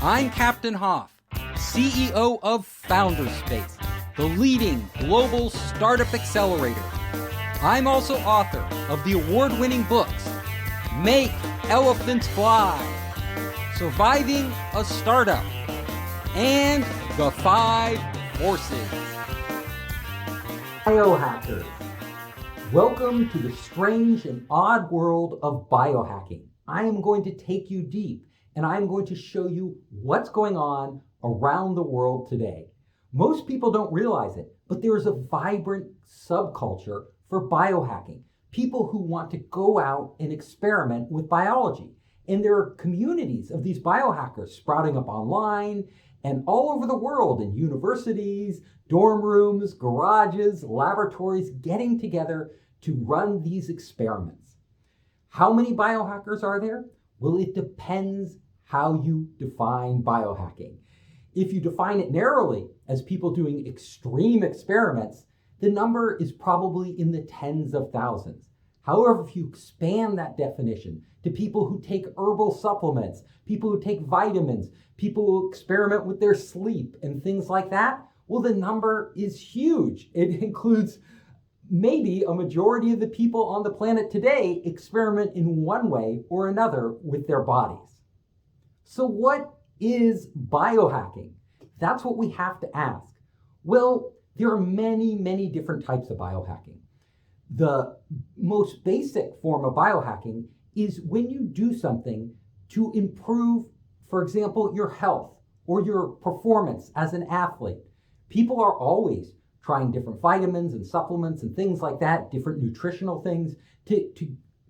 I'm Captain Hoff, CEO of Founderspace, the leading global startup accelerator. I'm also author of the award-winning books, Make Elephants Fly, Surviving a Startup, and The 5 Forces. Biohackers. Welcome to the strange and odd world of biohacking. I am going to take you deep, and I'm going to show you what's going on around the world today. Most people don't realize it, but there is a vibrant subculture for biohacking. People who want to go out and experiment with biology. And there are communities of these biohackers sprouting up online and all over the world in universities, dorm rooms, garages, laboratories, getting together to run these experiments. How many biohackers are there? Well, it depends how you define biohacking. If you define it narrowly as people doing extreme experiments, the number is probably in the tens of thousands. However, if you expand that definition to people who take herbal supplements, people who take vitamins, people who experiment with their sleep and things like that, well, the number is huge. It includes maybe a majority of the people on the planet today experiment in one way or another with their bodies. So what is biohacking? That's what we have to ask. Well, there are many, many different types of biohacking. The most basic form of biohacking is when you do something to improve, for example, your health or your performance as an athlete. People are always trying different vitamins and supplements and things like that, different nutritional things to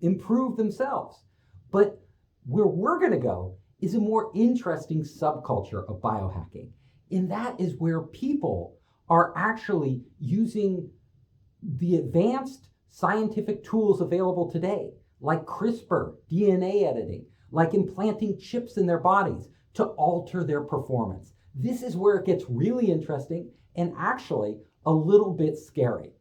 improve themselves. But where we're going to go is a more interesting subculture of biohacking. And that is where people are actually using the advanced scientific tools available today, like CRISPR, DNA editing, like implanting chips in their bodies to alter their performance. This is where it gets really interesting and actually a little bit scary.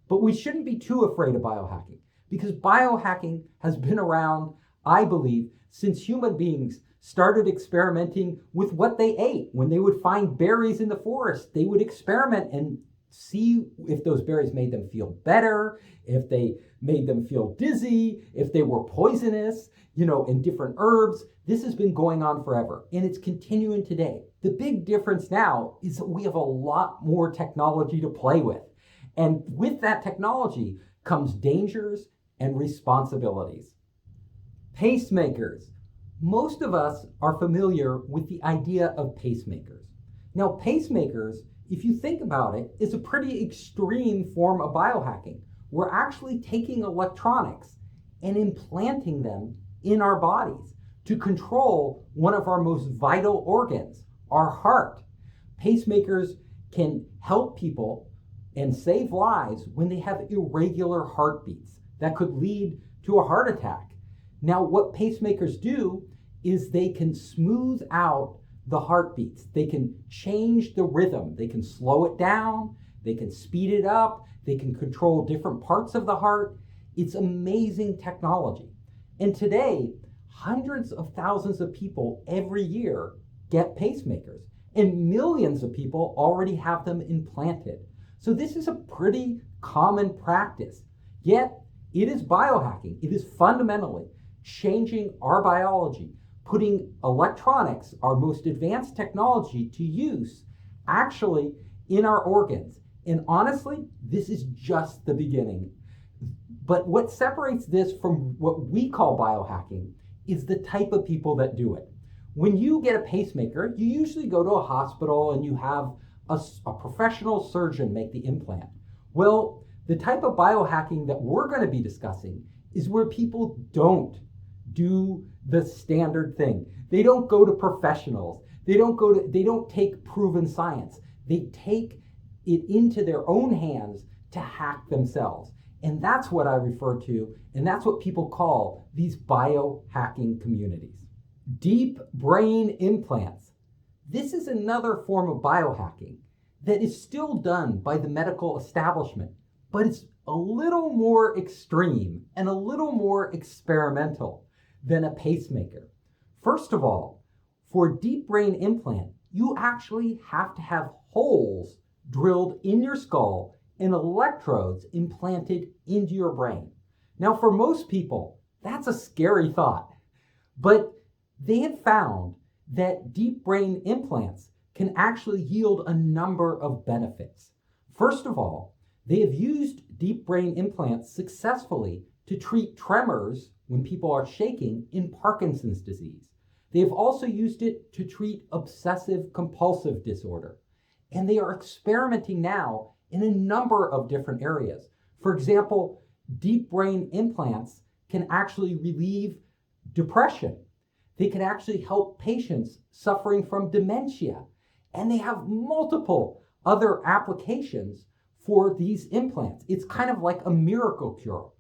But we shouldn't be too afraid of biohacking because biohacking has been around, I believe, since human beings started experimenting with what they ate. When they would find berries in the forest, they would experiment and see if those berries made them feel better, if they made them feel dizzy, if they were poisonous, in different herbs. This has been going on forever, and it's continuing today. The big difference now is that we have a lot more technology to play with. And with that technology comes dangers and responsibilities. Pacemakers. Most of us are familiar with the idea of pacemakers. Now, pacemakers, if you think about it, is a pretty extreme form of biohacking. We're actually taking electronics and implanting them in our bodies to control one of our most vital organs, our heart. Pacemakers can help people and save lives when they have irregular heartbeats that could lead to a heart attack. Now, what pacemakers do is they can smooth out the heartbeats. They can change the rhythm. They can slow it down. They can speed it up. They can control different parts of the heart. It's amazing technology. And today, hundreds of thousands of people every year get pacemakers, and millions of people already have them implanted. So this is a pretty common practice. Yet, it is biohacking. It is fundamentally changing our biology, putting electronics, our most advanced technology, to use actually in our organs. And honestly, this is just the beginning. But what separates this from what we call biohacking is the type of people that do it. When you get a pacemaker, you usually go to a hospital and you have a professional surgeon make the implant. Well, the type of biohacking that we're going to be discussing is where people don't do the standard thing. They don't go to professionals. They don't take proven science. They take it into their own hands to hack themselves. And that's what I refer to, and that's what people call these biohacking communities. Deep brain implants. This is another form of biohacking that is still done by the medical establishment, but it's a little more extreme and a little more experimental than a pacemaker. First of all, for a deep brain implant, you actually have to have holes drilled in your skull and electrodes implanted into your brain. Now, for most people, that's a scary thought, but they have found that deep brain implants can actually yield a number of benefits. First of all, they have used deep brain implants successfully to treat tremors when people are shaking in Parkinson's disease. They have also used it to treat obsessive compulsive disorder. And they are experimenting now in a number of different areas. For example, deep brain implants can actually relieve depression. They can actually help patients suffering from dementia. And they have multiple other applications for these implants. It's kind of like a miracle cure.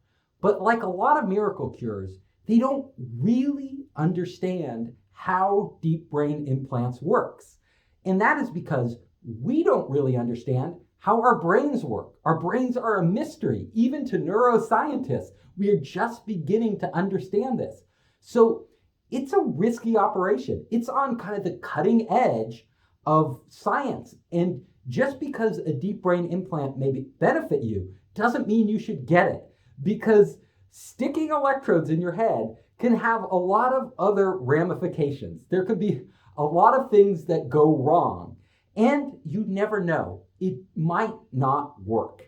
But like a lot of miracle cures, they don't really understand how deep brain implants works. And that is because we don't really understand how our brains work. Our brains are a mystery, even to neuroscientists. We are just beginning to understand this. So it's a risky operation. It's on kind of the cutting edge of science. And just because a deep brain implant may benefit you doesn't mean you should get it, because sticking electrodes in your head can have a lot of other ramifications. There could be a lot of things that go wrong, and you never know. It might not work.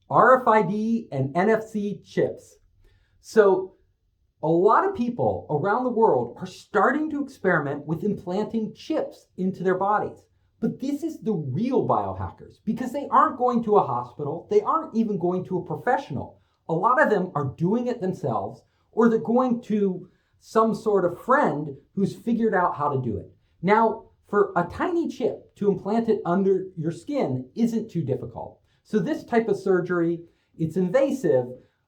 RFID and NFC chips. So a lot of people around the world are starting to experiment with implanting chips into their bodies. But this is the real biohackers, because they aren't going to a hospital. They aren't even going to a professional. A lot of them are doing it themselves, or they're going to some sort of friend who's figured out how to do it. Now, for a tiny chip to implant it under your skin isn't too difficult. So this type of surgery, it's invasive,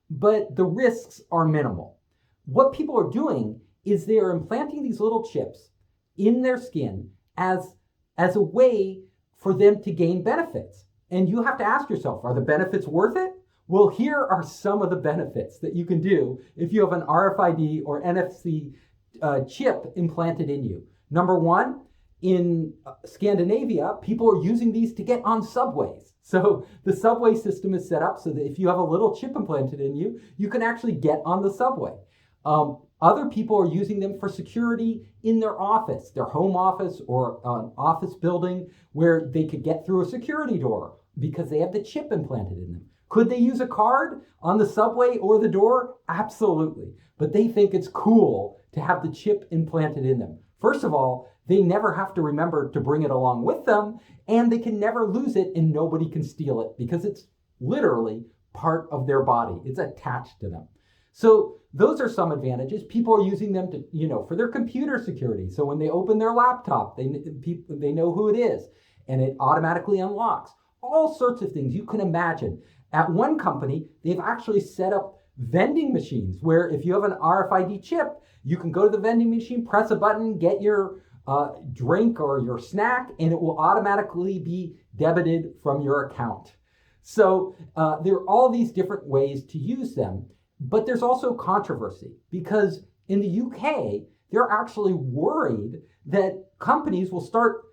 but the risks are minimal. What people are doing is they are implanting these little chips in their skin as a way for them to gain benefits. And you have to ask yourself, are the benefits worth it? Well, here are some of the benefits that you can do if you have an RFID or NFC chip implanted in you. Number one, in Scandinavia, people are using these to get on subways. So the subway system is set up so that if you have a little chip implanted in you, you can actually get on the subway. Other people are using them for security in their office, their home office, or an office building where they could get through a security door because they have the chip implanted in them. Could they use a card on the subway or the door? Absolutely. But they think it's cool to have the chip implanted in them. First of all, they never have to remember to bring it along with them, and they can never lose it and nobody can steal it because it's literally part of their body. It's attached to them. So those are some advantages. People are using them to, for their computer security. So when they open their laptop, they know who it is, and it automatically unlocks. All sorts of things you can imagine. At one company, they've actually set up vending machines where if you have an RFID chip, you can go to the vending machine, press a button, get your drink or your snack, and it will automatically be debited from your account. So there are all these different ways to use them. But there's also controversy because in the UK, they're actually worried that companies will start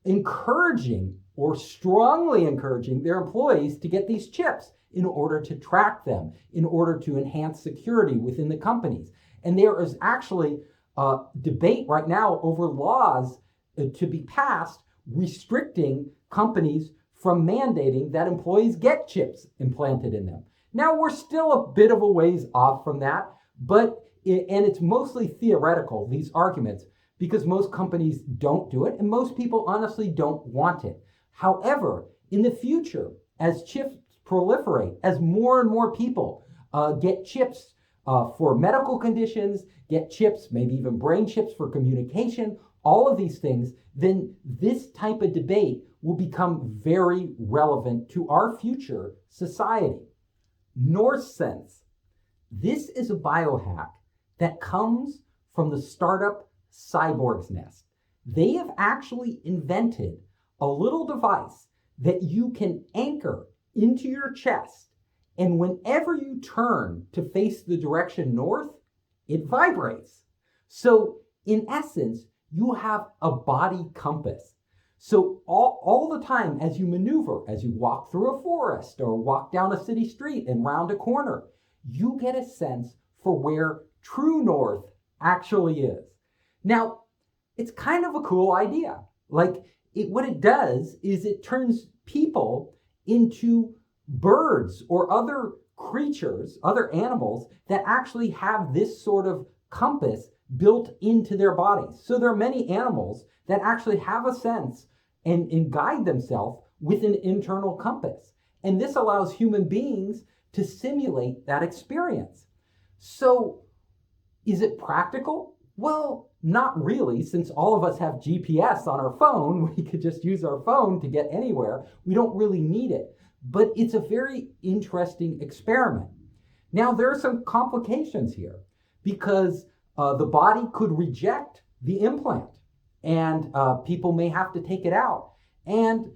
encouraging or strongly encouraging their employees to get these chips in order to track them, in order to enhance security within the companies. And there is actually a debate right now over laws to be passed restricting companies from mandating that employees get chips implanted in them. Now, we're still a bit of a ways off from that, and it's mostly theoretical, these arguments, because most companies don't do it, and most people honestly don't want it. However, in the future, as chips proliferate, as more and more people get chips for medical conditions, get chips, maybe even brain chips for communication, all of these things, then this type of debate will become very relevant to our future society. North Sense. This is a biohack that comes from the startup Cyborg's Nest. They have actually invented a little device that you can anchor into your chest, and whenever you turn to face the direction north, it vibrates. So in essence, you have a body compass. So all the time as you maneuver, as you walk through a forest or walk down a city street and round a corner, you get a sense for where true north actually is. Now, it's kind of a cool idea. What it does is it turns people into birds or other creatures, other animals that actually have this sort of compass built into their bodies. So there are many animals that actually have a sense and guide themselves with an internal compass. And this allows human beings to simulate that experience. So is it practical? Well, not really, since all of us have GPS on our phone. We could just use our phone to get anywhere. We don't really need it. But it's a very interesting experiment. Now, there are some complications here because the body could reject the implant and people may have to take it out. And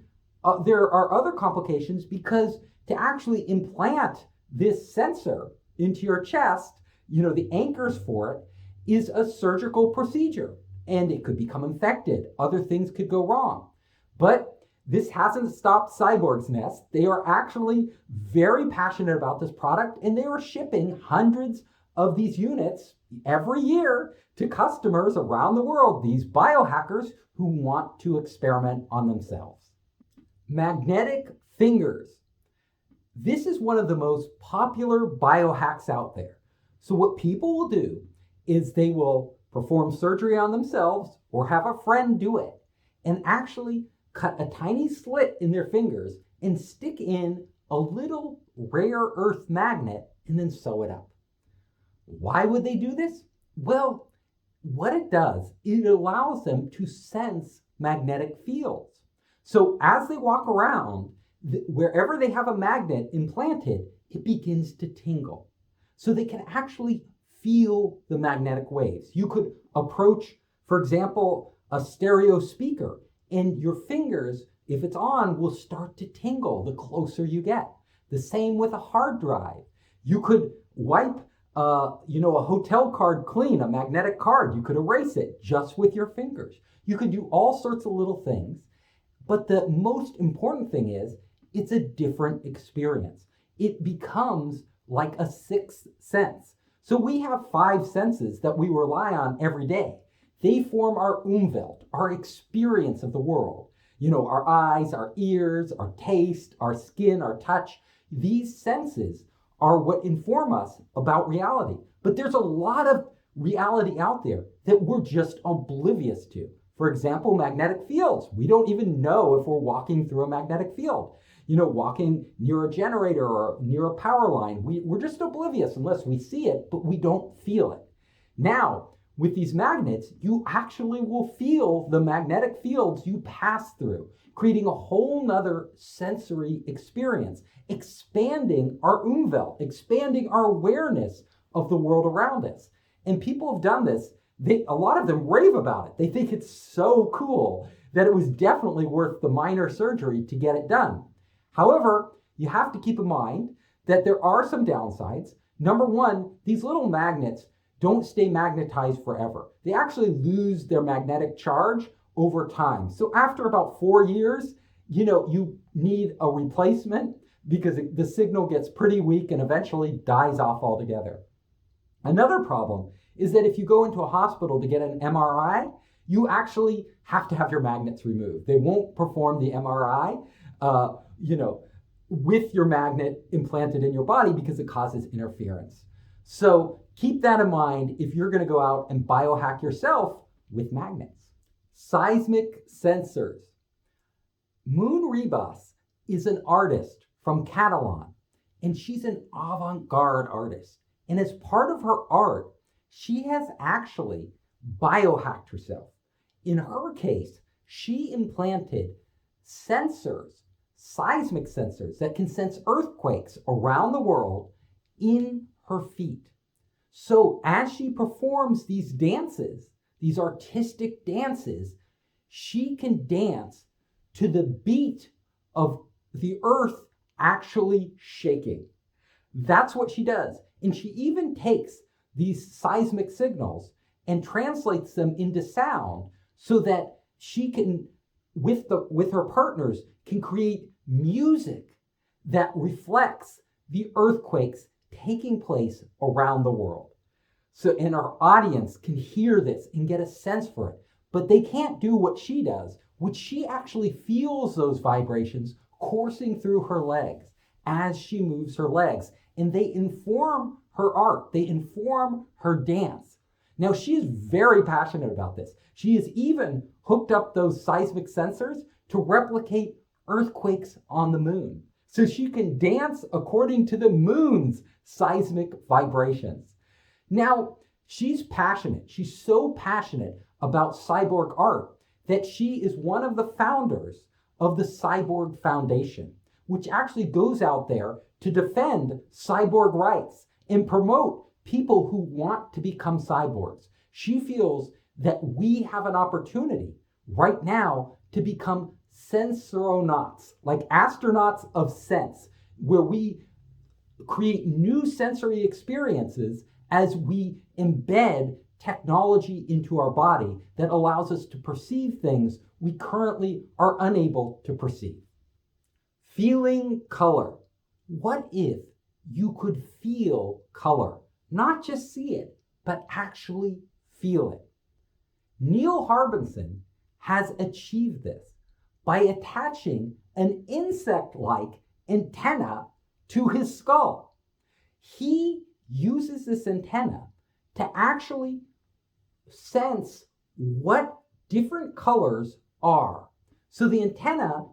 there are other complications because to actually implant this sensor into your chest, the anchors for it is a surgical procedure and it could become infected. Other things could go wrong. But this hasn't stopped Cyborg's Nest. They are actually very passionate about this product and they are shipping hundreds of these units every year to customers around the world, these biohackers who want to experiment on themselves. Magnetic fingers. This is one of the most popular biohacks out there. So what people will do is they will perform surgery on themselves or have a friend do it and actually cut a tiny slit in their fingers and stick in a little rare earth magnet and then sew it up. Why would they do this? Well, what it does, it allows them to sense magnetic fields. So as they walk around, wherever they have a magnet implanted, it begins to tingle. So they can actually feel the magnetic waves. You could approach, for example, a stereo speaker, and your fingers, if it's on, will start to tingle the closer you get. The same with a hard drive. You could wipe a hotel card clean, a magnetic card. You could erase it just with your fingers. You could do all sorts of little things. But the most important thing is, it's a different experience. It becomes like a sixth sense. So we have 5 senses that we rely on every day. They form our Umwelt, our experience of the world. Our eyes, our ears, our taste, our skin, our touch. These senses are what inform us about reality. But there's a lot of reality out there that we're just oblivious to. For example, magnetic fields. We don't even know if we're walking through a magnetic field. Walking near a generator or near a power line, we're just oblivious unless we see it, but we don't feel it. Now, with these magnets, you actually will feel the magnetic fields you pass through, creating a whole nother sensory experience, expanding our Umwelt, expanding our awareness of the world around us. And people have done this. A lot of them rave about it. They think it's so cool that it was definitely worth the minor surgery to get it done. However, you have to keep in mind that there are some downsides. Number one, these little magnets don't stay magnetized forever. They actually lose their magnetic charge over time. So after about 4 years, you need a replacement because the signal gets pretty weak and eventually dies off altogether. Another problem is that if you go into a hospital to get an MRI, you actually have to have your magnets removed. They won't perform the MRI, with your magnet implanted in your body because it causes interference. So keep that in mind if you're going to go out and biohack yourself with magnets. Seismic sensors. Moon Ribas is an artist from Catalan, and she's an avant-garde artist. And as part of her art, she has actually biohacked herself. In her case, she implanted sensors, seismic sensors that can sense earthquakes around the world in her feet. So as she performs these dances, these artistic dances, she can dance to the beat of the earth actually shaking. That's what she does. And she even takes these seismic signals and translates them into sound so that she can, with her partners, can create music that reflects the earthquakes taking place around the world. So, and our audience can hear this and get a sense for it, but they can't do what she does, which she actually feels those vibrations coursing through her legs as she moves her legs, and they inform her art, they inform her dance. Now, she is very passionate about this. She has even hooked up those seismic sensors to replicate earthquakes on the moon, so she can dance according to the moon's seismic vibrations. Now, she's passionate. She's so passionate about cyborg art that she is one of the founders of the Cyborg Foundation, which actually goes out there to defend cyborg rights and promote people who want to become cyborgs. She feels that we have an opportunity right now to become sensoronauts, like astronauts of sense, where we create new sensory experiences as we embed technology into our body that allows us to perceive things we currently are unable to perceive. Feeling color. What if you could feel color? Not just see it, but actually feel it. Neil Harbinson has achieved this by attaching an insect-like antenna to his skull. He uses this antenna to actually sense what different colors are. So the antenna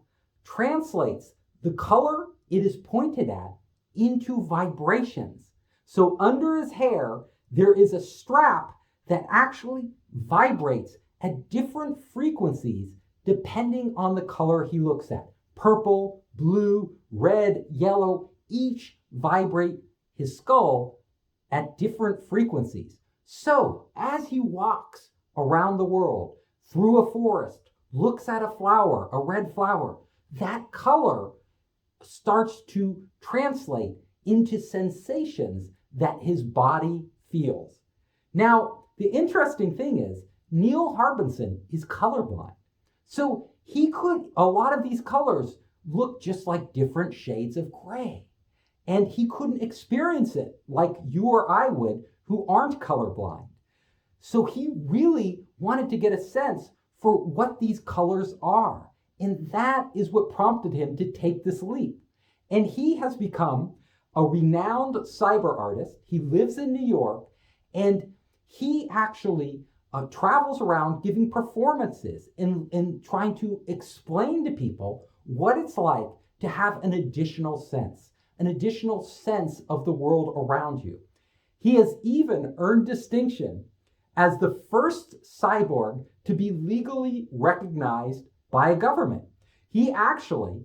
translates the color it is pointed at into vibrations. So under his hair, there is a strap that actually vibrates at different frequencies depending on the color he looks at. Purple, blue, red, yellow, each vibrate his skull at different frequencies. So as he walks around the world, through a forest, looks at a flower, a red flower, that color starts to translate into sensations that his body feels. Now, the interesting thing is, Neil Harbinson is colorblind. So a lot of these colors look just like different shades of gray. And he couldn't experience it like you or I would, who aren't colorblind. So he really wanted to get a sense for what these colors are. And that is what prompted him to take this leap. And he has become a renowned cyber artist. He lives in New York, and he actually travels around giving performances and trying to explain to people what it's like to have an additional sense of the world around you. He has even earned distinction as the first cyborg to be legally recognized by a government. He actually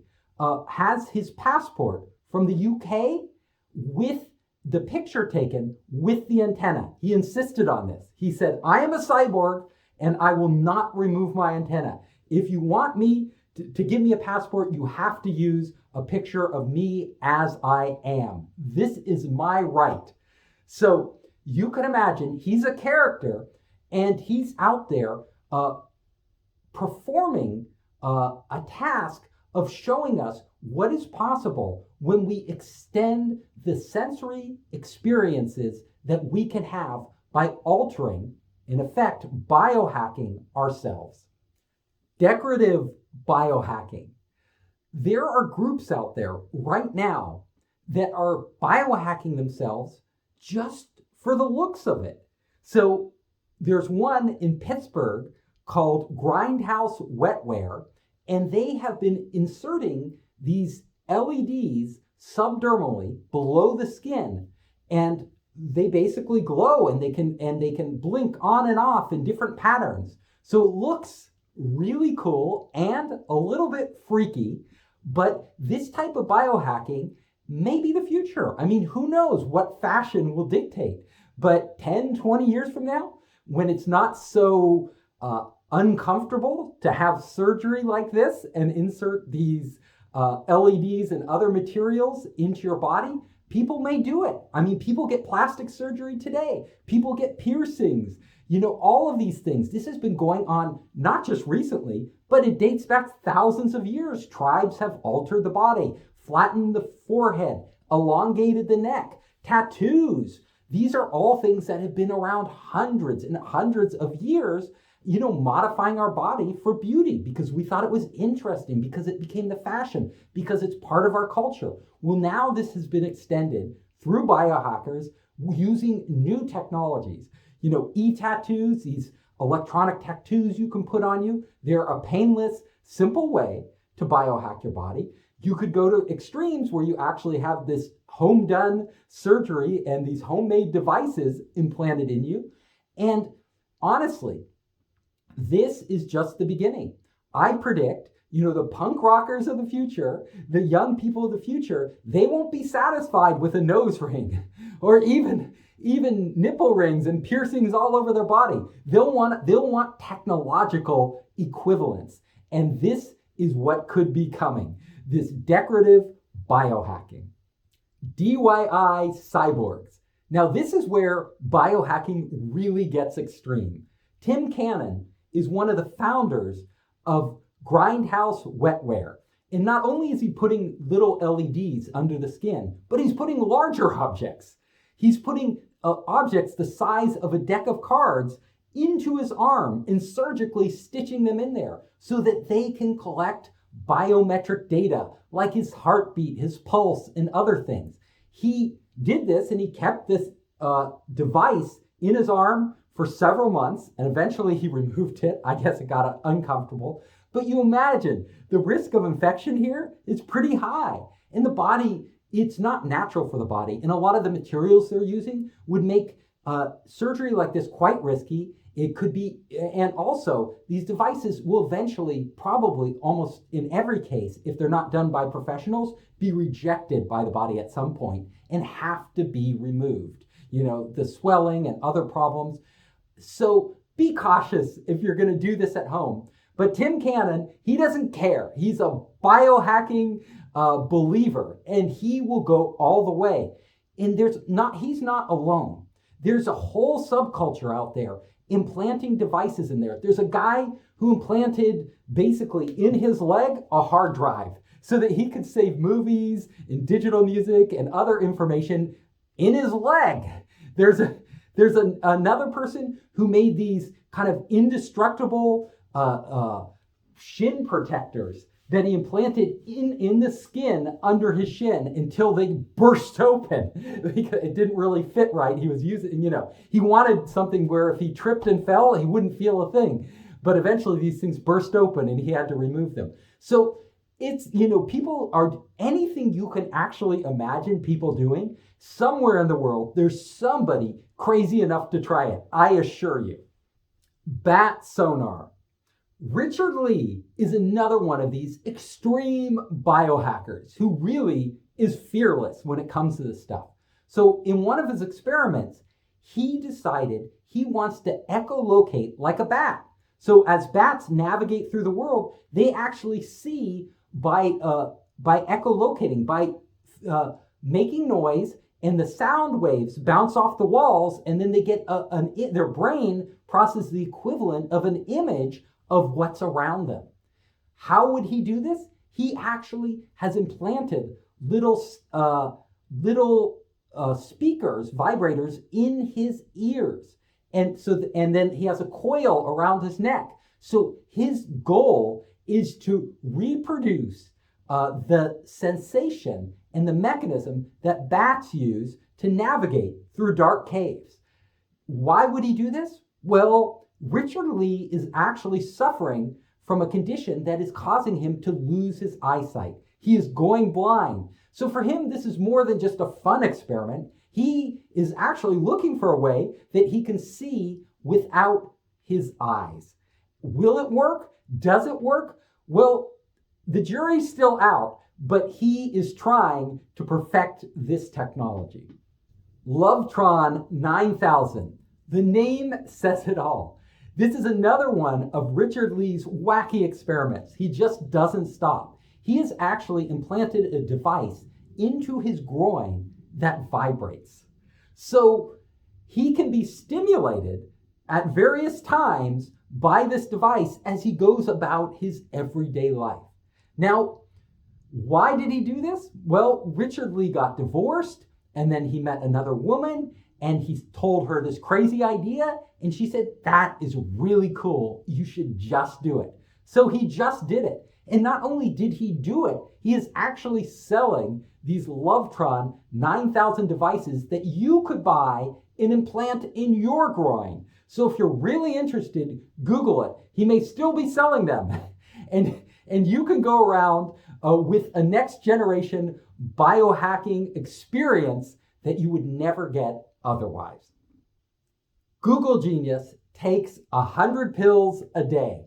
has his passport from the UK with the picture taken with the antenna. He insisted on this. He said, I am a cyborg and I will not remove my antenna. If you want me to give me a passport, you have to use a picture of me as I am. This is my right. So you can imagine he's a character and he's out there performing a task of showing us what is possible when we extend the sensory experiences that we can have by altering, in effect, biohacking ourselves. Decorative biohacking. There are groups out there right now that are biohacking themselves just for the looks of it. So there's one in Pittsburgh called Grindhouse Wetware, and they have been inserting these LEDs subdermally below the skin, and they basically glow and they can blink on and off in different patterns. So it looks really cool and a little bit freaky, but this type of biohacking may be the future. I mean, who knows what fashion will dictate, but 10, 20 years from now, when it's not so uncomfortable to have surgery like this and insert these LEDs and other materials into your body, people may do it. I mean, people get plastic surgery today. People get piercings. All of these things, this has been going on not just recently, but it dates back thousands of years. Tribes have altered the body, flattened the forehead, elongated the neck, tattoos. These are all things that have been around hundreds and hundreds of years, modifying our body for beauty because we thought it was interesting, because it became the fashion, because it's part of our culture. Well, now this has been extended through biohackers using new technologies. E-tattoos, these electronic tattoos you can put on you, they're a painless, simple way to biohack your body. You could go to extremes where you actually have this home done surgery and these homemade devices implanted in you. And honestly, this is just the beginning. I predict, the punk rockers of the future, the young people of the future, they won't be satisfied with a nose ring or even nipple rings and piercings all over their body. They'll want technological equivalents. And this is what could be coming. This decorative biohacking. DIY cyborgs. Now, this is where biohacking really gets extreme. Tim Cannon is one of the founders of Grindhouse Wetware. And not only is he putting little LEDs under the skin, but he's putting larger objects. He's putting objects the size of a deck of cards into his arm and surgically stitching them in there so that they can collect biometric data like his heartbeat, his pulse, and other things. He did this and he kept this device in his arm for several months, and eventually he removed it. I guess it got uncomfortable. But you imagine the risk of infection here is pretty high. In the body, it's not natural for the body. And a lot of the materials they're using would make surgery like this quite risky. It could be, and also these devices will eventually, probably almost in every case, if they're not done by professionals, be rejected by the body at some point and have to be removed. The swelling and other problems. So be cautious if you're going to do this at home. But Tim Cannon, he doesn't care. He's a biohacking believer, and he will go all the way. And he's not alone. There's a whole subculture out there implanting devices in there. There's a guy who implanted basically in his leg a hard drive so that he could save movies and digital music and other information in his leg. There's another person who made these kind of indestructible shin protectors that he implanted in the skin under his shin until they burst open. It didn't really fit right. He was using, he wanted something where if he tripped and fell, he wouldn't feel a thing. But eventually these things burst open and he had to remove them. So it's, people are, anything you can actually imagine people doing, somewhere in the world, there's somebody crazy enough to try it. I assure you. Bat sonar. Richard Lee is another one of these extreme biohackers who really is fearless when it comes to this stuff. So in one of his experiments, he decided he wants to echolocate like a bat. So as bats navigate through the world, they actually see by echolocating, by making noise, and the sound waves bounce off the walls, and then they get their brain processes the equivalent of an image of what's around them. How would he do this? He actually has implanted little speakers, vibrators in his ears. And then he has a coil around his neck. So his goal is to reproduce the sensation and the mechanism that bats use to navigate through dark caves. Why would he do this? Well, Richard Lee is actually suffering from a condition that is causing him to lose his eyesight. He is going blind. So for him, this is more than just a fun experiment. He is actually looking for a way that he can see without his eyes. Will it work? Does it work? Well, the jury's still out, but he is trying to perfect this technology. Lovetron 9000. The name says it all. This is another one of Richard Lee's wacky experiments. He just doesn't stop. He has actually implanted a device into his groin that vibrates. So he can be stimulated at various times by this device as he goes about his everyday life. Now, why did he do this? Well, Richard Lee got divorced, and then he met another woman, and he told her this crazy idea, and she said, that is really cool. You should just do it. So he just did it. And not only did he do it, he is actually selling these Lovetron 9,000 devices that you could buy and implant in your groin. So if you're really interested, Google it. He may still be selling them. And you can go around with a next generation biohacking experience that you would never get otherwise. Google Genius takes 100 pills a day.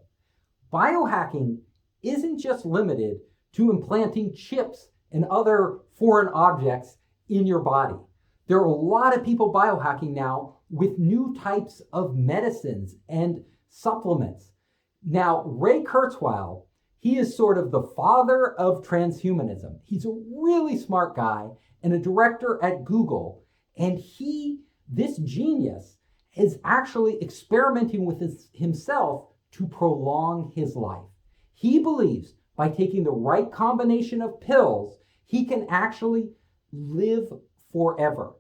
Biohacking isn't just limited to implanting chips and other foreign objects in your body. There are a lot of people biohacking now with new types of medicines and supplements. Now, Ray Kurzweil, he is sort of the father of transhumanism. He's a really smart guy and a director at Google. And this genius, is actually experimenting with himself to prolong his life. He believes by taking the right combination of pills, he can actually live forever.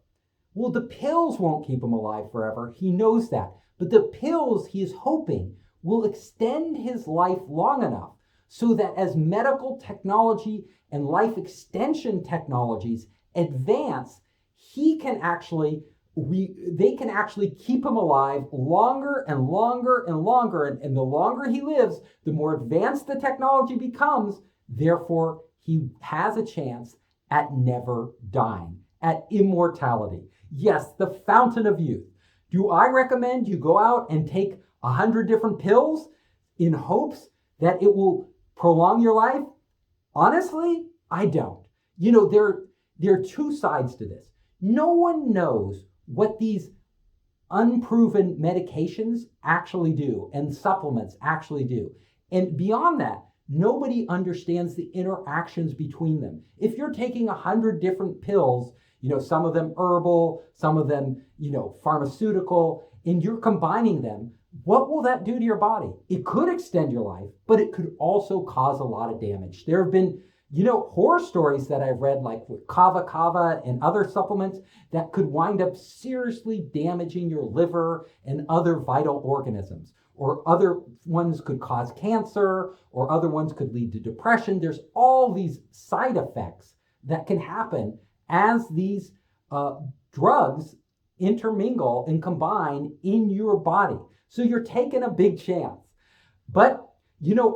Well, the pills won't keep him alive forever. He knows that. But the pills, he is hoping, will extend his life long enough so that as medical technology and life extension technologies advance, they can actually keep him alive longer and longer and longer. And the longer he lives, the more advanced the technology becomes. Therefore, he has a chance at never dying, at immortality. Yes, the fountain of youth. Do I recommend you go out and take 100 different pills in hopes that it will prolong your life? Honestly, I don't. There are two sides to this. No one knows what these unproven medications actually do and supplements actually do. And beyond that, nobody understands the interactions between them. If you're taking 100 different pills, some of them herbal, some of them, pharmaceutical, and you're combining them, what will that do to your body? It could extend your life, but it could also cause a lot of damage. There have been, horror stories that I've read, like with kava and other supplements that could wind up seriously damaging your liver and other vital organisms. Or other ones could cause cancer, or other ones could lead to depression. There's all these side effects that can happen as these drugs intermingle and combine in your body. So you're taking a big chance. But,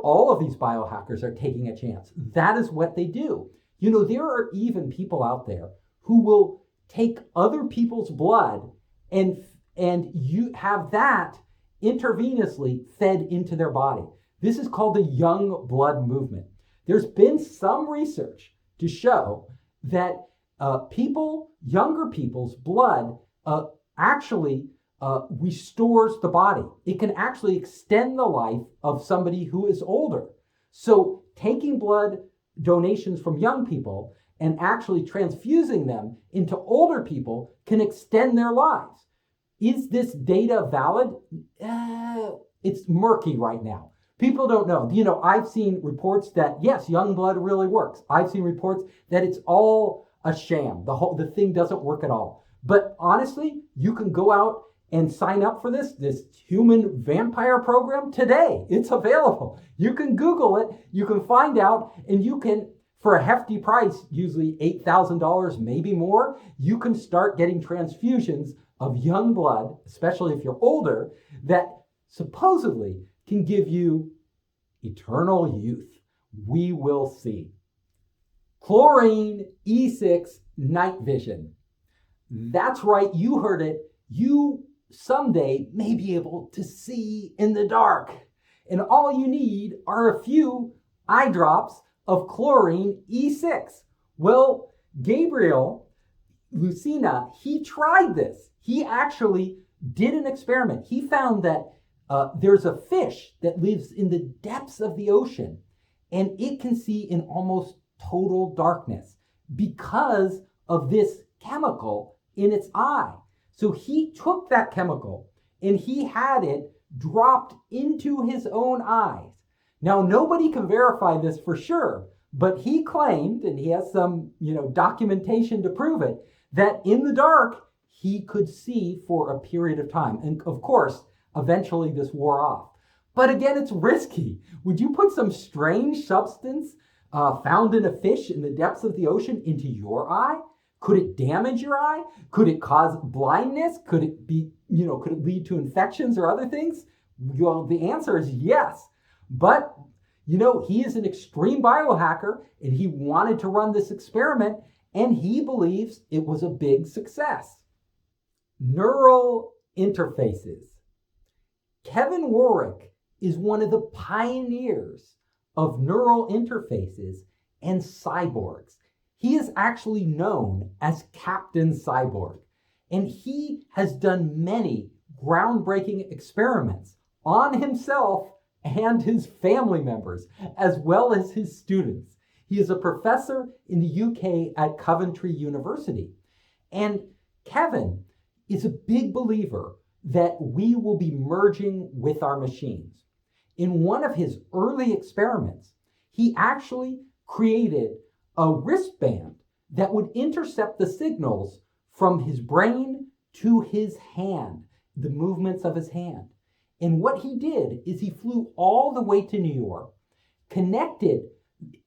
all of these biohackers are taking a chance. That is what they do. There are even people out there who will take other people's blood and you have that intravenously fed into their body. This is called the young blood movement. There's been some research to show that younger people's blood actually restores the body. It can actually extend the life of somebody who is older. So taking blood donations from young people and actually transfusing them into older people can extend their lives. Is this data valid? It's murky right now. People don't know. I've seen reports that, yes, young blood really works. I've seen reports that it's all a sham. The thing doesn't work at all. But honestly, you can go out and sign up for this human vampire program today. It's available. You can Google it. You can find out, and you can, for a hefty price, usually $8,000, maybe more, you can start getting transfusions of young blood, especially if you're older, that supposedly can give you eternal youth. We will see. Chlorine E6 night vision. That's right, you heard it. You someday may be able to see in the dark. And all you need are a few eye drops of chlorine E6. Well, Gabriel Lucena, he tried this. He actually did an experiment. He found that there's a fish that lives in the depths of the ocean, and it can see in almost total darkness because of this chemical in its eye. So he took that chemical and he had it dropped into his own eyes. Now, nobody can verify this for sure, but he claimed, and he has some, documentation to prove it, that in the dark, he could see for a period of time. And of course, eventually this wore off. But again, it's risky. Would you put some strange substance found in a fish in the depths of the ocean into your eye? Could it damage your eye? Could it cause blindness? Could it be, could it lead to infections or other things? Well, the answer is yes. But, he is an extreme biohacker, and he wanted to run this experiment, and he believes it was a big success. Neural interfaces. Kevin Warwick is one of the pioneers of neural interfaces and cyborgs. He is actually known as Captain Cyborg, and he has done many groundbreaking experiments on himself and his family members, as well as his students. He is a professor in the UK at Coventry University. And Kevin is a big believer that we will be merging with our machines. In one of his early experiments, he actually created a wristband that would intercept the signals from his brain to his hand, the movements of his hand. And what he did is he flew all the way to New York, connected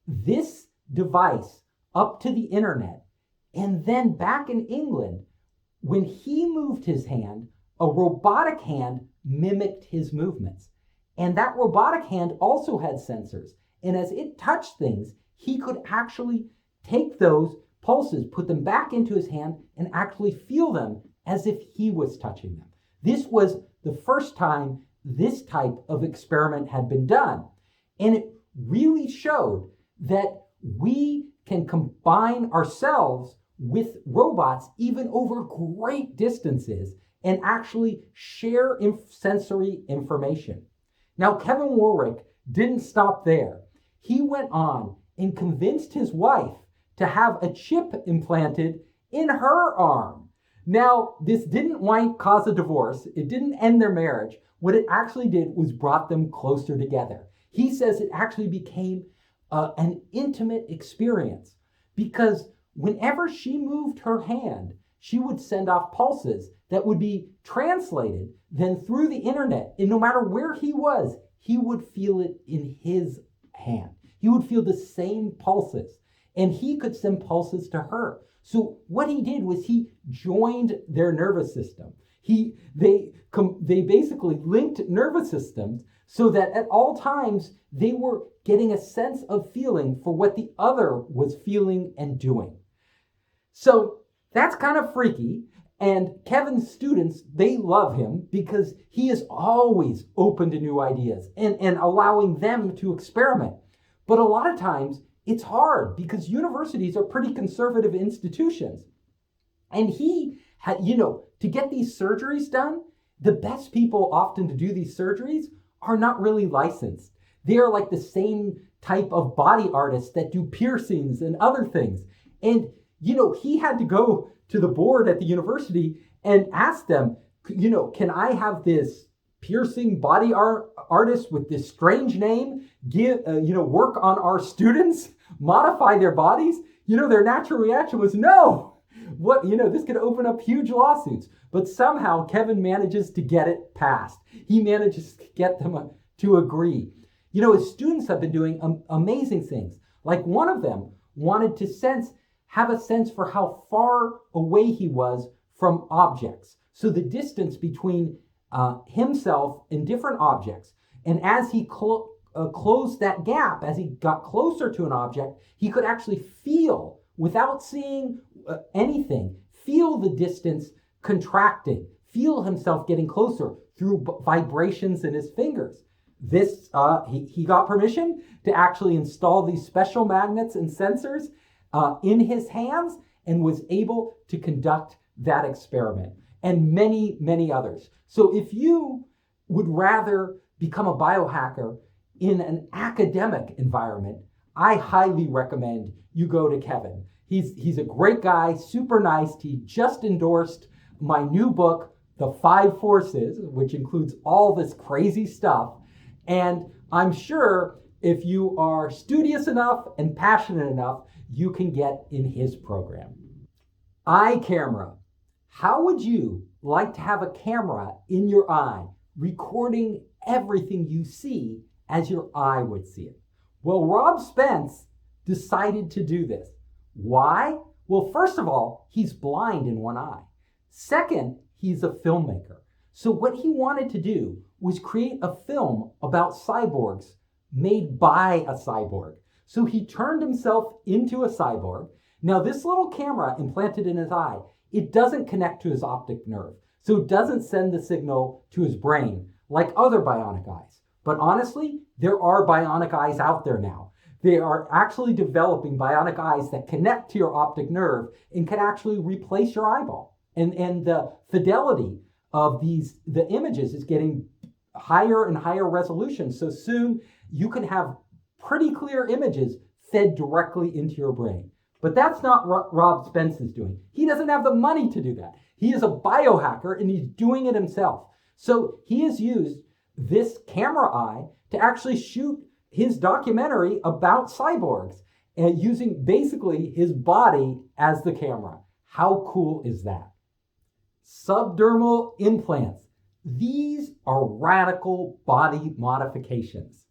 this device up to the internet, and then back in England, when he moved his hand, a robotic hand mimicked his movements. And that robotic hand also had sensors. And as it touched things, he could actually take those pulses, put them back into his hand, and actually feel them as if he was touching them. This was the first time this type of experiment had been done. And it really showed that we can combine ourselves with robots even over great distances and actually share sensory information. Now, Kevin Warwick didn't stop there. He went on and convinced his wife to have a chip implanted in her arm. Now, this didn't cause a divorce. It didn't end their marriage. What it actually did was brought them closer together. He says it actually became an intimate experience because whenever she moved her hand, she would send off pulses that would be translated then through the internet. And no matter where he was, he would feel it in his hand. He would feel the same pulses, and he could send pulses to her. So what he did was he joined their nervous system. They basically linked nervous systems so that at all times they were getting a sense of feeling for what the other was feeling and doing. So that's kind of freaky. And Kevin's students, they love him because he is always open to new ideas and allowing them to experiment. But a lot of times it's hard because universities are pretty conservative institutions. And he had, to get these surgeries done, the best people often to do these surgeries are not really licensed. They are like the same type of body artists that do piercings and other things. And, he had to go to the board at the university and ask them, can I have this piercing body artist with this strange name work on our students, modify their bodies? Their natural reaction was no. This could open up huge lawsuits. But somehow Kevin manages to get it passed. He manages to get them to agree. His students have been doing amazing things. Like one of them wanted to have a sense for how far away he was from objects. So the distance between himself and different objects. And as he closed that gap, as he got closer to an object, he could actually feel, without seeing anything, feel the distance contracting, feel himself getting closer through vibrations in his fingers. This, he got permission to actually install these special magnets and sensors in his hands and was able to conduct that experiment and many, many others. So if you would rather become a biohacker in an academic environment, I highly recommend you go to Kevin. He's a great guy, super nice. He just endorsed my new book, the 5 forces, which includes all this crazy stuff. And I'm sure if you are studious enough and passionate enough, you can get in his program. Eye camera. How would you like to have a camera in your eye recording everything you see as your eye would see it? Well, Rob Spence decided to do this. Why? Well, first of all, he's blind in one eye. Second, he's a filmmaker. So what he wanted to do was create a film about cyborgs made by a cyborg. So he turned himself into a cyborg. Now, this little camera implanted in his eye, it doesn't connect to his optic nerve. So it doesn't send the signal to his brain like other bionic eyes. But honestly, there are bionic eyes out there now. They are actually developing bionic eyes that connect to your optic nerve and can actually replace your eyeball. And the fidelity of the images is getting higher and higher resolution. So soon you can have pretty clear images fed directly into your brain. But that's not what Rob Spence is doing. He doesn't have the money to do that. He is a biohacker and he's doing it himself. So he has used this camera eye to actually shoot his documentary about cyborgs and using basically his body as the camera. How cool is that? Subdermal implants. These are radical body modifications.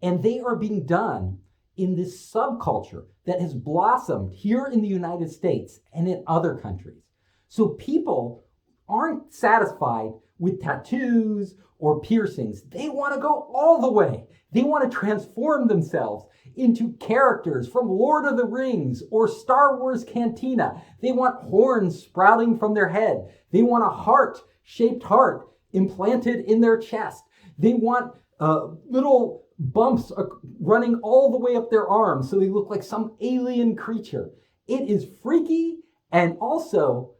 And they are being done in this subculture that has blossomed here in the United States and in other countries. So people aren't satisfied with tattoos or piercings. They want to go all the way. They want to transform themselves into characters from Lord of the Rings or Star Wars Cantina. They want horns sprouting from their head. They want a heart-shaped heart implanted in their chest. They want little bumps running all the way up their arms so they look like some alien creature. It is freaky and also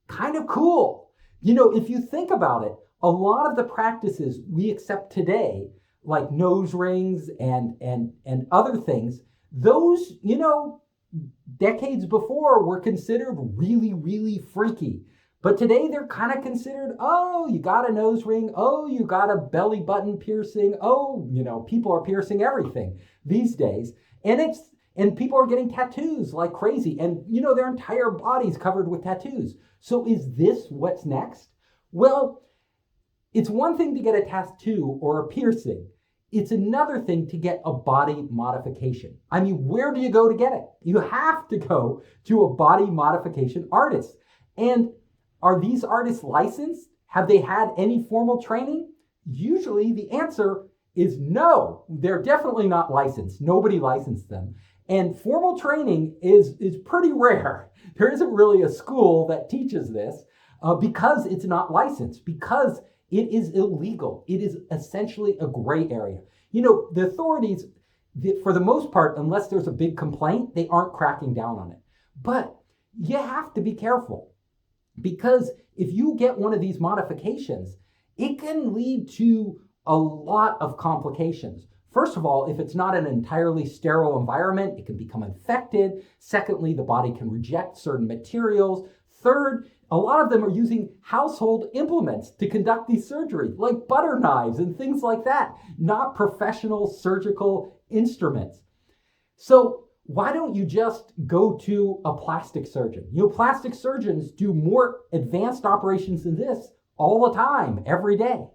kind of cool. You know, if you think about it, a lot of the practices we accept today, like nose rings and other things, those, you know, decades before were considered really, really freaky. But today they're kind of considered, oh, you got a nose ring. Oh, you got a belly button piercing. Oh, you know, people are piercing everything these days. And people are getting tattoos like crazy. And, you know, their entire body's covered with tattoos. So is this what's next? Well, it's one thing to get a tattoo or a piercing. It's another thing to get a body modification. I mean, where do you go to get it? You have to go to a body modification artist. And are these artists licensed? Have they had any formal training? Usually the answer is no. They're definitely not licensed. Nobody licensed them. And formal training is pretty rare. There isn't really a school that teaches this because it's not licensed, because it is illegal. It is essentially a gray area. You know, the authorities, for the most part, unless there's a big complaint, they aren't cracking down on it. But you have to be careful. Because if you get one of these modifications, it can lead to a lot of complications. First of all, if it's not an entirely sterile environment, it can become infected. Secondly, the body can reject certain materials. Third, a lot of them are using household implements to conduct these surgeries, like butter knives and things like that, not professional surgical instruments. So why don't you just go to a plastic surgeon? You know, plastic surgeons do more advanced operations than this all the time, every day.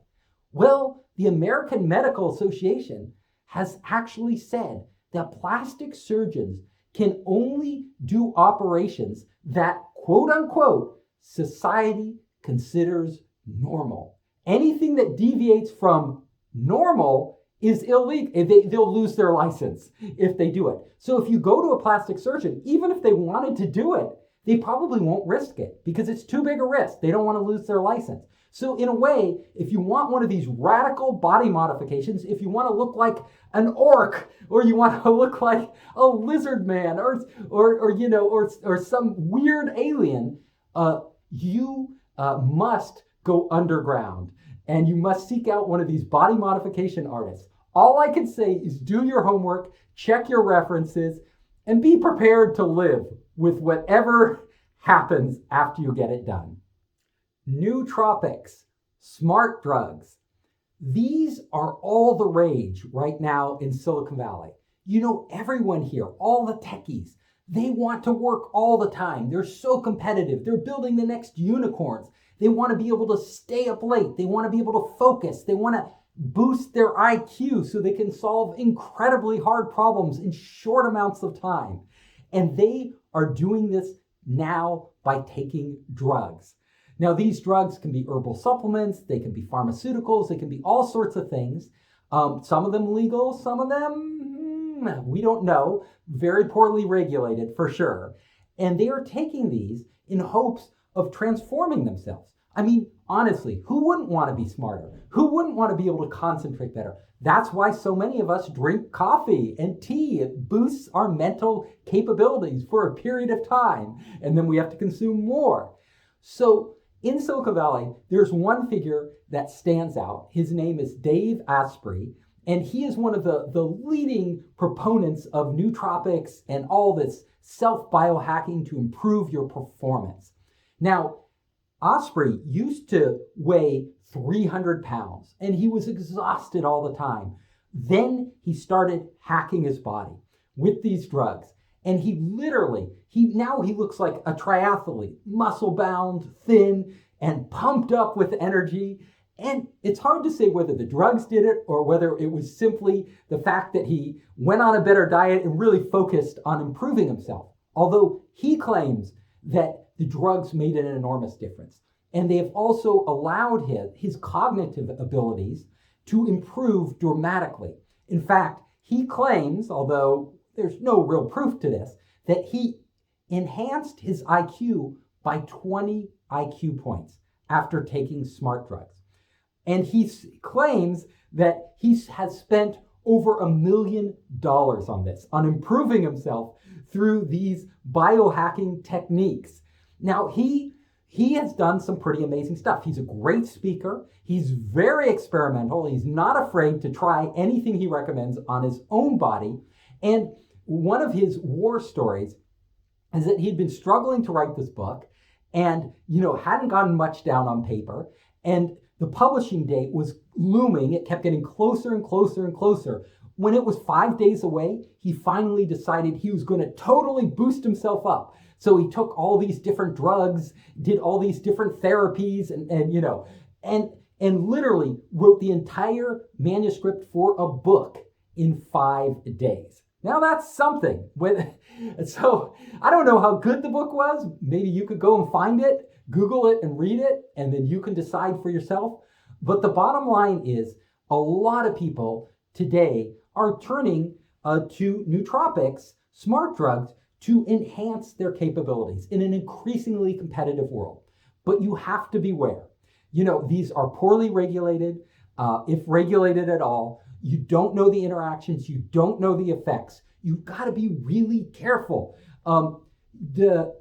Well, the American Medical Association has actually said that plastic surgeons can only do operations that, quote unquote, society considers normal. Anything that deviates from normal is illegal. They'll lose their license if they do it. So if you go to a plastic surgeon, even if they wanted to do it, they probably won't risk it because it's too big a risk. They don't want to lose their license. So in a way, if you want one of these radical body modifications, if you want to look like an orc, or you want to look like a lizard man, or some weird alien, you must go underground. And you must seek out one of these body modification artists. All I can say is do your homework, check your references, and be prepared to live with whatever happens after you get it done. Nootropics, smart drugs. These are all the rage right now in Silicon Valley. You know, everyone here, all the techies, they want to work all the time. They're so competitive. They're building the next unicorns. They want to be able to stay up late. They want to be able to focus. They want to boost their IQ so they can solve incredibly hard problems in short amounts of time. And they are doing this now by taking drugs. Now, these drugs can be herbal supplements, they can be pharmaceuticals, they can be all sorts of things. Some of them legal, some of them, we don't know, very poorly regulated for sure. And they are taking these in hopes of transforming themselves. I mean, honestly, who wouldn't want to be smarter? Who wouldn't want to be able to concentrate better? That's why so many of us drink coffee and tea. It boosts our mental capabilities for a period of time, and then we have to consume more. So in Silicon Valley, there's one figure that stands out. His name is Dave Asprey, and he is one of the leading proponents of nootropics and all this self-biohacking to improve your performance. Now, Asprey used to weigh 300 pounds, and he was exhausted all the time. Then he started hacking his body with these drugs. And he looks like a triathlete, muscle-bound, thin, and pumped up with energy. And it's hard to say whether the drugs did it or whether it was simply the fact that he went on a better diet and really focused on improving himself. Although he claims that the drugs made an enormous difference. And they have also allowed his cognitive abilities to improve dramatically. In fact, he claims, although there's no real proof to this, that he enhanced his IQ by 20 IQ points after taking smart drugs. And he claims that he has spent over $1 million on this, on improving himself through these biohacking techniques. Now, he has done some pretty amazing stuff. He's a great speaker. He's very experimental. He's not afraid to try anything he recommends on his own body. And one of his war stories is that he'd been struggling to write this book and, hadn't gotten much down on paper. And the publishing date was looming. It kept getting closer and closer and closer. When it was 5 days away, he finally decided he was going to totally boost himself up. So he took all these different drugs, did all these different therapies, and literally wrote the entire manuscript for a book in 5 days. Now that's something. So I don't know how good the book was. Maybe you could go and find it, Google it and read it, and then you can decide for yourself. But the bottom line is a lot of people today are turning to nootropics, smart drugs, to enhance their capabilities in an increasingly competitive world. But you have to beware. These are poorly regulated, if regulated at all. You don't know the interactions. You don't know the effects. You've got to be really careful. A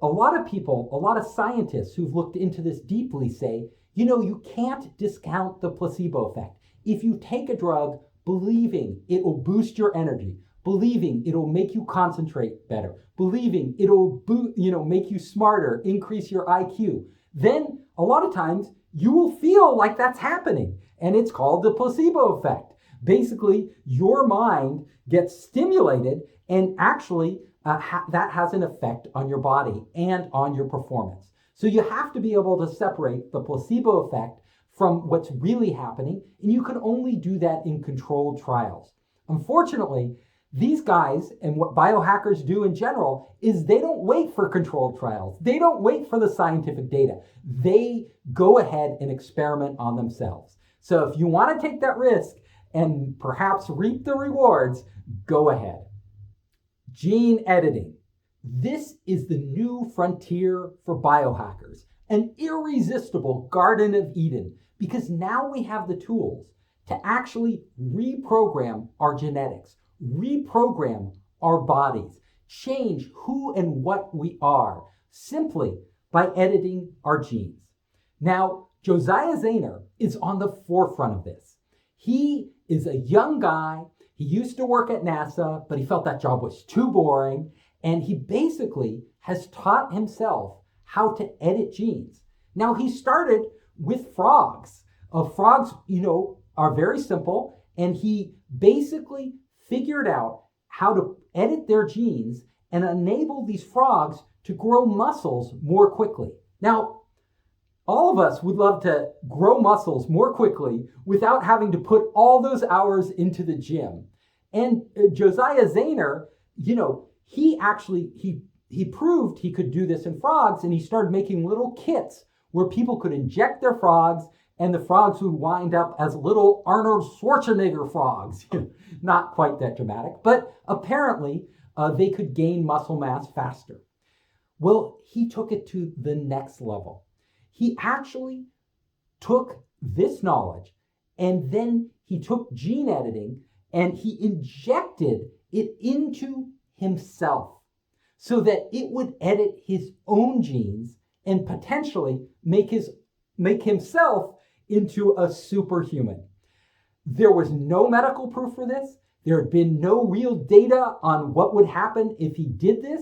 lot of people, a lot of scientists who've looked into this deeply say, you can't discount the placebo effect. If you take a drug believing it will boost your energy, believing it'll make you concentrate better, believing it'll make you smarter, increase your IQ, then a lot of times you will feel like that's happening. And it's called the placebo effect. Basically, your mind gets stimulated and actually that has an effect on your body and on your performance. So you have to be able to separate the placebo effect from what's really happening, and you can only do that in controlled trials. Unfortunately, these guys and what biohackers do in general is they don't wait for controlled trials. They don't wait for the scientific data. They go ahead and experiment on themselves. So if you want to take that risk and perhaps reap the rewards, go ahead. Gene editing. This is the new frontier for biohackers, an irresistible Garden of Eden, because now we have the tools to actually reprogram our genetics, reprogram our bodies, change who and what we are simply by editing our genes. Now, Josiah Zahner is on the forefront of this. He is a young guy. He used to work at NASA, but he felt that job was too boring. And he basically has taught himself how to edit genes. Now, he started with frogs. Frogs, are very simple, and he basically figured out how to edit their genes and enable these frogs to grow muscles more quickly. Now, all of us would love to grow muscles more quickly without having to put all those hours into the gym. And Josiah Zayner, he proved he could do this in frogs, and he started making little kits where people could inject their frogs, and the frogs would wind up as little Arnold Schwarzenegger frogs. Not quite that dramatic, but apparently they could gain muscle mass faster. Well, he took it to the next level. He actually took this knowledge, and then he took gene editing and he injected it into himself so that it would edit his own genes and potentially make himself into a superhuman. There was no medical proof for this. There had been no real data on what would happen if he did this.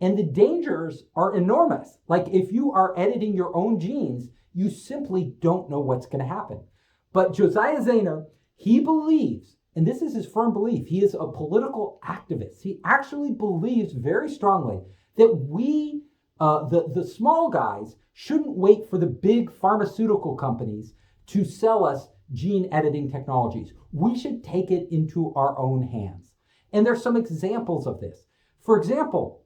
And the dangers are enormous. Like if you are editing your own genes, you simply don't know what's going to happen. But Josiah Zayner, he believes, and this is his firm belief, he is a political activist. He actually believes very strongly that we, the small guys, shouldn't wait for the big pharmaceutical companies to sell us gene editing technologies. We should take it into our own hands. And there's some examples of this. For example,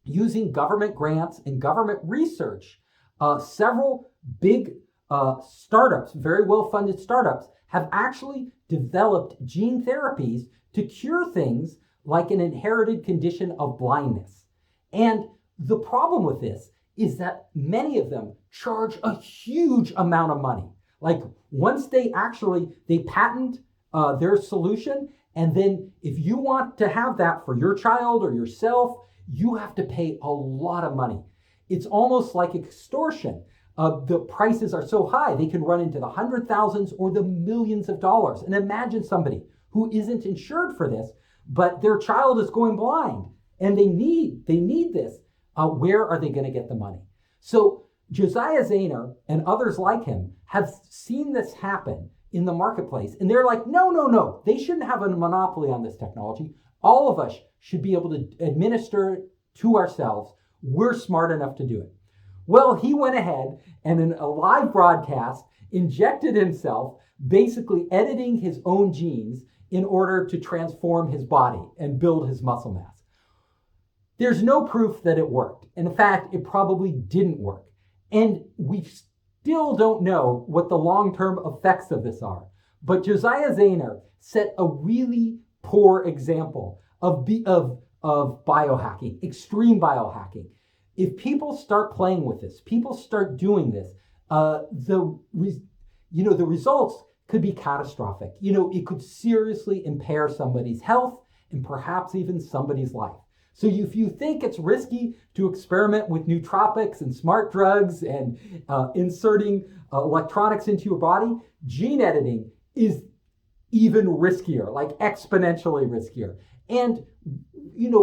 using government grants and government research, several big startups, very well-funded startups, have actually developed gene therapies to cure things like an inherited condition of blindness. And the problem with this is that many of them charge a huge amount of money. Like once they patent their solution, and then if you want to have that for your child or yourself, you have to pay a lot of money. It's almost like extortion. The prices are so high, they can run into the $100,000s or the millions of dollars. And imagine somebody who isn't insured for this, but their child is going blind and they need this. Where are they going to get the money? So Josiah Zayner and others like him have seen this happen in the marketplace. And they're like, no, they shouldn't have a monopoly on this technology. All of us should be able to administer it to ourselves. We're smart enough to do it. Well, he went ahead and in a live broadcast injected himself, basically editing his own genes in order to transform his body and build his muscle mass. There's no proof that it worked. In fact, it probably didn't work. And we still don't know what the long-term effects of this are. But Josiah Zayner set a really poor example of biohacking, extreme biohacking. If people start playing with this, people start doing this, the results could be catastrophic. It could seriously impair somebody's health and perhaps even somebody's life. So if you think it's risky to experiment with nootropics and smart drugs and inserting electronics into your body, gene editing is even riskier, like exponentially riskier. And,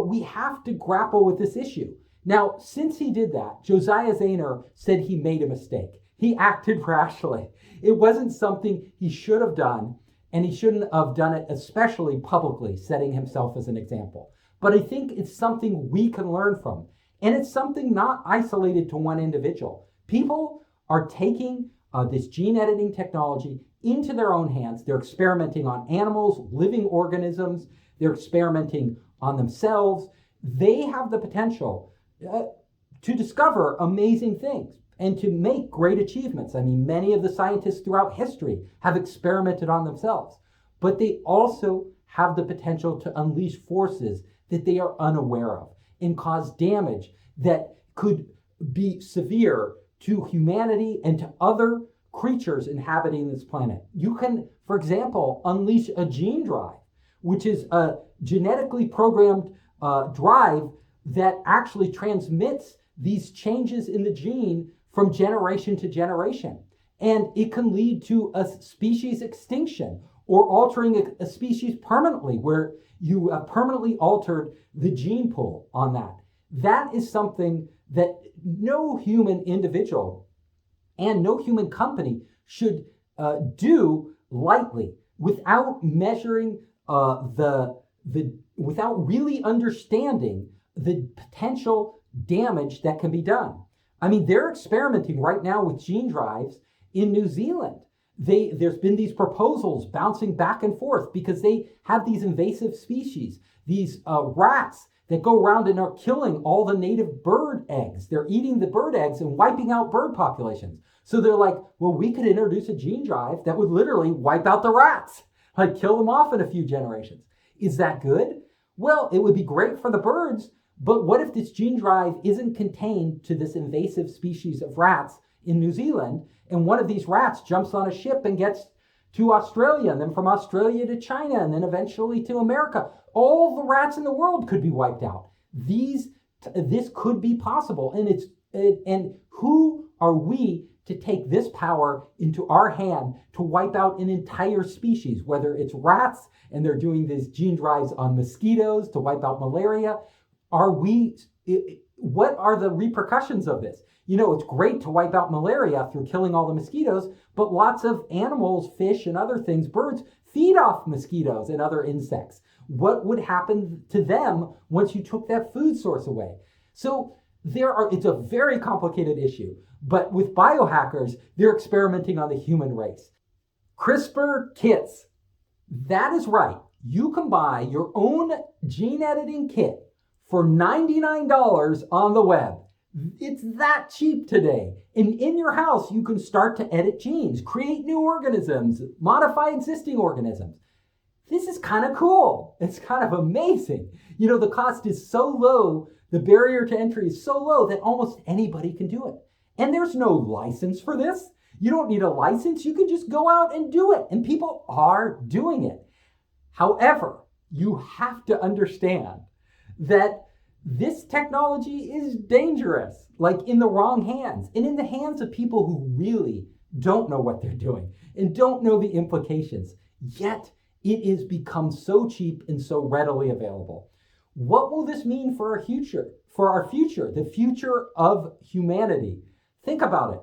we have to grapple with this issue. Now, since he did that, Josiah Zayner said he made a mistake. He acted rashly. It wasn't something he should have done, and he shouldn't have done it, especially publicly, setting himself as an example. But I think it's something we can learn from. And it's something not isolated to one individual. People are taking this gene editing technology into their own hands. They're experimenting on animals, living organisms. They're experimenting on themselves. They have the potential to discover amazing things and to make great achievements. I mean, many of the scientists throughout history have experimented on themselves, but they also have the potential to unleash forces that they are unaware of and cause damage that could be severe to humanity and to other creatures inhabiting this planet. You can, for example, unleash a gene drive, which is a genetically programmed drive that actually transmits these changes in the gene from generation to generation. And it can lead to a species extinction or altering a species permanently, where you have permanently altered the gene pool on that. That is something that no human individual and no human company should do lightly without measuring without really understanding the potential damage that can be done. I mean, they're experimenting right now with gene drives in New Zealand. There's been these proposals bouncing back and forth because they have these invasive species, these rats that go around and are killing all the native bird eggs. They're eating the bird eggs and wiping out bird populations. So they're like, well, we could introduce a gene drive that would literally wipe out the rats, like kill them off in a few generations. Is that good? Well, it would be great for the birds, but what if this gene drive isn't contained to this invasive species of rats in New Zealand, and one of these rats jumps on a ship and gets to Australia, and then from Australia to China, and then eventually to America? All the rats in the world could be wiped out. This could be possible, and who are we to take this power into our hand to wipe out an entire species, whether it's rats and they're doing these gene drives on mosquitoes to wipe out malaria? What are the repercussions of this? You know, it's great to wipe out malaria through killing all the mosquitoes, but lots of animals, fish and other things, birds, feed off mosquitoes and other insects. What would happen to them once you took that food source away? So it's a very complicated issue, but with biohackers, they're experimenting on the human race. CRISPR kits. That is right. You can buy your own gene editing kit for $99 on the web. It's that cheap today. And in your house, you can start to edit genes, create new organisms, modify existing organisms. This is kind of cool. It's kind of amazing. You know, the cost is so low, the barrier to entry is so low that almost anybody can do it. And there's no license for this. You don't need a license. You can just go out and do it. And people are doing it. However, you have to understand that this technology is dangerous, like in the wrong hands, and in the hands of people who really don't know what they're doing and don't know the implications. Yet it has become so cheap and so readily available. What will this mean for our future? The future of humanity? Think about it.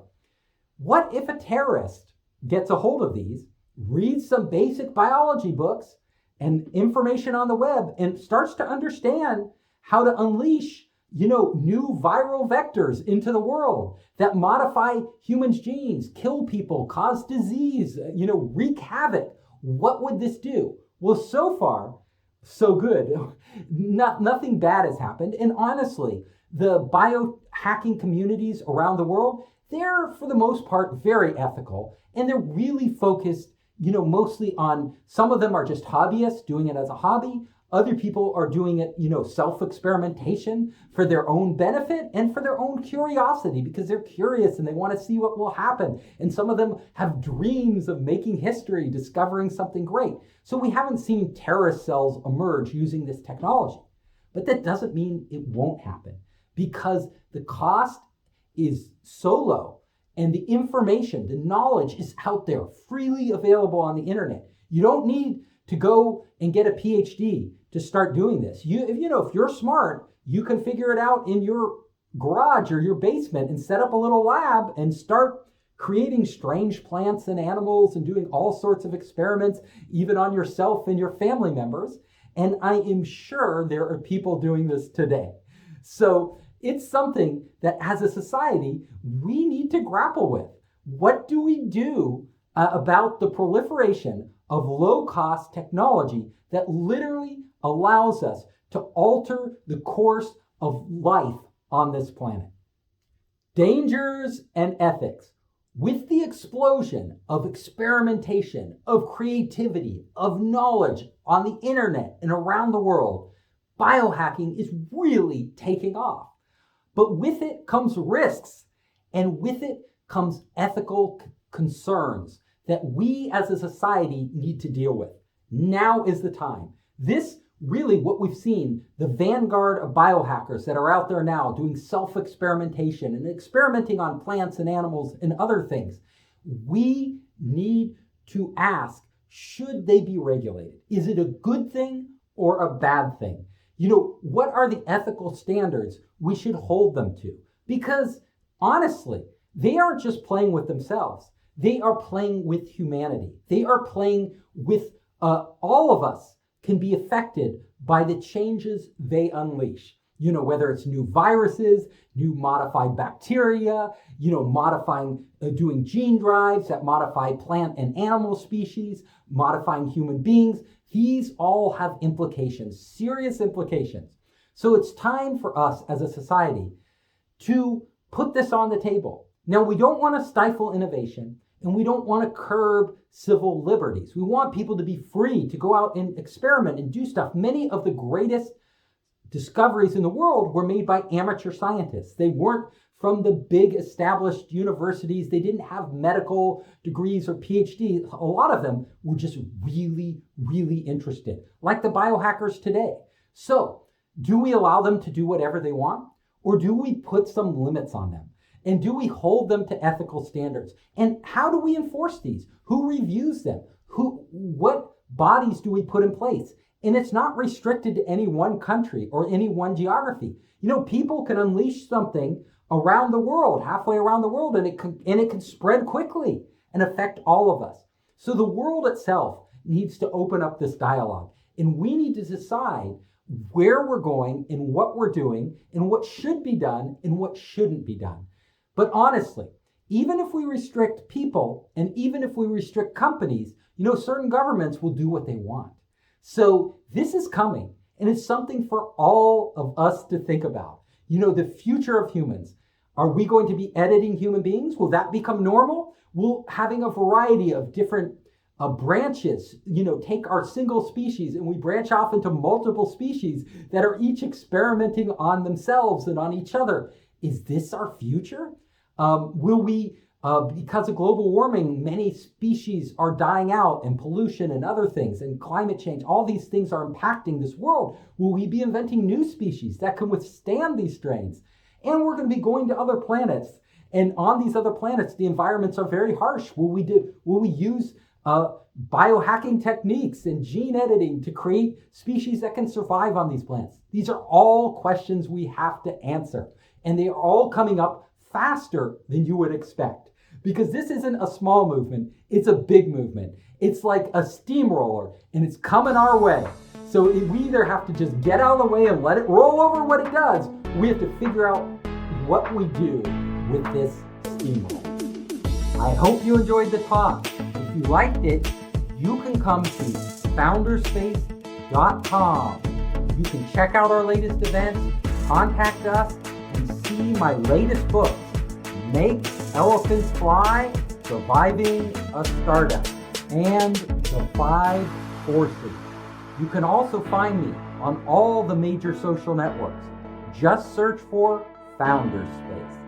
What if a terrorist gets a hold of these, reads some basic biology books and information on the web, and starts to understand how to unleash, new viral vectors into the world that modify humans' genes, kill people, cause disease, wreak havoc? What would this do? Well, so far, so good. Nothing bad has happened. And honestly, the biohacking communities around the world, they're, for the most part, very ethical. And they're really focused, mostly on, some of them are just hobbyists doing it as a hobby. Other people are doing it, self-experimentation for their own benefit and for their own curiosity, because they're curious and they want to see what will happen. And some of them have dreams of making history, discovering something great. So we haven't seen terrorist cells emerge using this technology. But that doesn't mean it won't happen, because the cost is so low and the information, the knowledge is out there, freely available on the internet. You don't need to go and get a PhD to start doing this. If you're smart, you can figure it out in your garage or your basement and set up a little lab and start creating strange plants and animals and doing all sorts of experiments, even on yourself and your family members. And I am sure there are people doing this today. So it's something that as a society, we need to grapple with. What do we do about the proliferation of low-cost technology that literally allows us to alter the course of life on this planet? Dangers and ethics. With the explosion of experimentation, of creativity, of knowledge on the internet and around the world, biohacking is really taking off. But with it comes risks, and with it comes ethical concerns that we as a society need to deal with. Now is the time. This really, what we've seen, the vanguard of biohackers that are out there now doing self-experimentation and experimenting on plants and animals and other things. We need to ask, should they be regulated? Is it a good thing or a bad thing? What are the ethical standards we should hold them to? Because honestly, they aren't just playing with themselves. They are playing with humanity. They are playing with all of us can be affected by the changes they unleash. Whether it's new viruses, new modified bacteria, modifying, doing gene drives that modify plant and animal species, modifying human beings. These all have implications, serious implications. So it's time for us as a society to put this on the table. Now, we don't want to stifle innovation, and we don't want to curb civil liberties. We want people to be free to go out and experiment and do stuff. Many of the greatest discoveries in the world were made by amateur scientists. They weren't from the big established universities. They didn't have medical degrees or PhDs. A lot of them were just really, really interested, like the biohackers today. So, do we allow them to do whatever they want? Or do we put some limits on them? And do we hold them to ethical standards? And how do we enforce these? Who reviews them? What bodies do we put in place? And it's not restricted to any one country or any one geography. People can unleash something around the world, halfway around the world, and it can spread quickly and affect all of us. So the world itself needs to open up this dialogue. And we need to decide where we're going and what we're doing and what should be done and what shouldn't be done. But honestly, even if we restrict people and even if we restrict companies, certain governments will do what they want. So this is coming, and it's something for all of us to think about. The future of humans. Are we going to be editing human beings? Will that become normal? Will having a variety of different branches, take our single species and we branch off into multiple species that are each experimenting on themselves and on each other. Is this our future? Will we, because of global warming, many species are dying out, and pollution and other things and climate change, all these things are impacting this world. Will we be inventing new species that can withstand these strains? And we're going to be going to other planets. And on these other planets, the environments are very harsh. Will we use biohacking techniques and gene editing to create species that can survive on these planets? These are all questions we have to answer. And they are all coming up faster than you would expect. Because this isn't a small movement, it's a big movement. It's like a steamroller, and it's coming our way. So we either have to just get out of the way and let it roll over what it does, or we have to figure out what we do with this steamroller. I hope you enjoyed the talk. If you liked it, you can come to founderspace.com. You can check out our latest events, contact us, and see my latest books, Make Elephants Fly, Surviving a Startup, and The 5 Forces. You can also find me on all the major social networks. Just search for Founderspace.